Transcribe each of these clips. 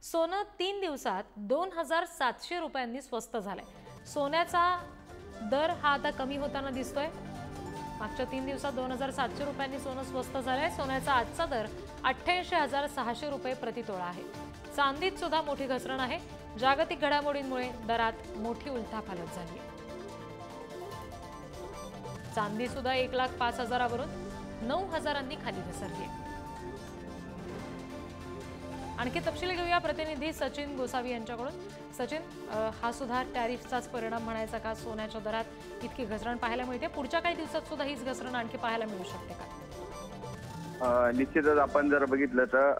सोनं 3 दिवसात 2700 रुपयांनी स्वस्त झालंय। सोन्याचा दर हा आता कमी होताना दिसतोय। मागच्या 3 दिवसात 2700 रुपयांनी सोनं स्वस्त झालंय। सोन्याचा आजचा दर 88,600 रुपये प्रति तोळा आहे। चांदीत सुद्धा मोठी घसरण आहे। जागतिक घडामोडींमुळे दरात मोठी उलथापालथ झाली आहे। चांदी सुद्धा 1,05,000 वरून 9,000 खाली घसरली आहे। आणखी तपशील घेऊया प्रतिनिधी सचिन गोसावी यांच्याकडून। सचिन, हा सुद्धा टॅरिफचाच परिणाम म्हणायचा का? सोन्याच्या दरात इतकी घसरण पाहायला मिळते, पुढच्या काही दिवसात सुद्धा हीच घसरण आणखी पाहायला मिळू शकते का? निश्चितच आपण जर बघितलं तर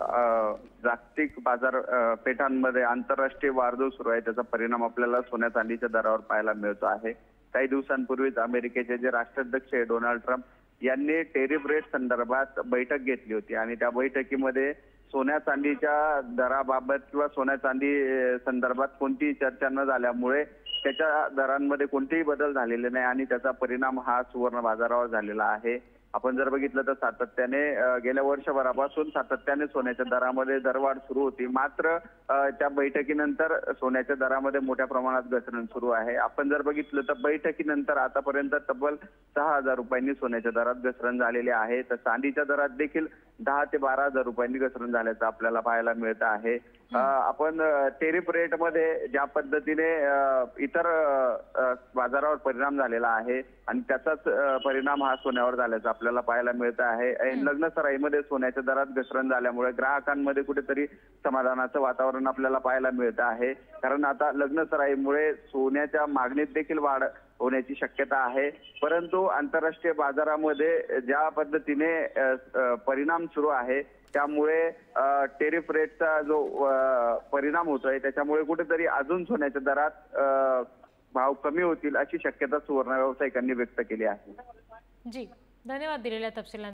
जागतिक बाजार पेठांमध्ये आंतरराष्ट्रीय वाढ सुरू आहे, त्याचा परिणाम आपल्याला सोन्या चांदीच्या दरावर पाहायला मिळतो आहे। काही दिवसांपूर्वीच अमेरिकेचे जे राष्ट्राध्यक्ष डोनाल्ड ट्रम्प यांनी टेरिफ रेट संदर्भात बैठक घेतली होती आणि त्या बैठकीमध्ये सोन्या चांदीच्या दराबाबत किंवा सोन्या चांदी संदर्भात कोणतीही चर्चा न झाल्यामुळे त्याच्या दरांमध्ये कोणतेही बदल झालेले नाही आणि त्याचा परिणाम हा सुवर्ण बाजारावर झालेला आहे। आपण जर बघितलं तर सातत्याने गेल्या वर्षभरापासून सातत्याने सोन्याच्या दरामध्ये दरवाढ सुरू होती, मात्र त्या बैठकीनंतर सोन्याच्या दरामध्ये मोठ्या प्रमाणात घसरण सुरू आहे। आपण जर बघितलं तर बैठकीनंतर आतापर्यंत तब्बल 6,000 रुपयांनी सोन्याच्या दरात घसरण झालेली आहे, तर चांदीच्या दरात देखील 10,000 ते 12,000 रुपयांनी घसरण झाल्याचं आपल्याला पाहायला मिळत आहे। आपण टेरिफ रेट मध्ये ज्या पद्धतीने इतर बाजारावर परिणाम झालेला आहे आणि त्याचाच परिणाम हा सोन्यावर झाल्याचा आपल्याला पाहायला मिळत आहे। लग्न सराईमध्ये सोन्याच्या दरात घसरण झाल्यामुळे ग्राहकांमध्ये कुठेतरी समाधानाचं वातावरण आपल्याला पाहायला मिळत आहे, कारण आता लग्न सराईमुळे सोन्याच्या मागणीत देखील वाढ होण्याची शक्यता आहे। परंतु आंतरराष्ट्रीय बाजारामध्ये ज्या पद्धतीने परिणाम सुरू आहे त्यामुळे टेरिफ रेटचा जो परिणाम होतोय त्याच्यामुळे कुठेतरी अजून सोन्याच्या दरात भाव कमी होतील अशी शक्यता सुवर्ण व्यावसायिकांनी व्यक्त केली आहे। जी, धन्यवाद दिलेल्या तपशिलांसाठी।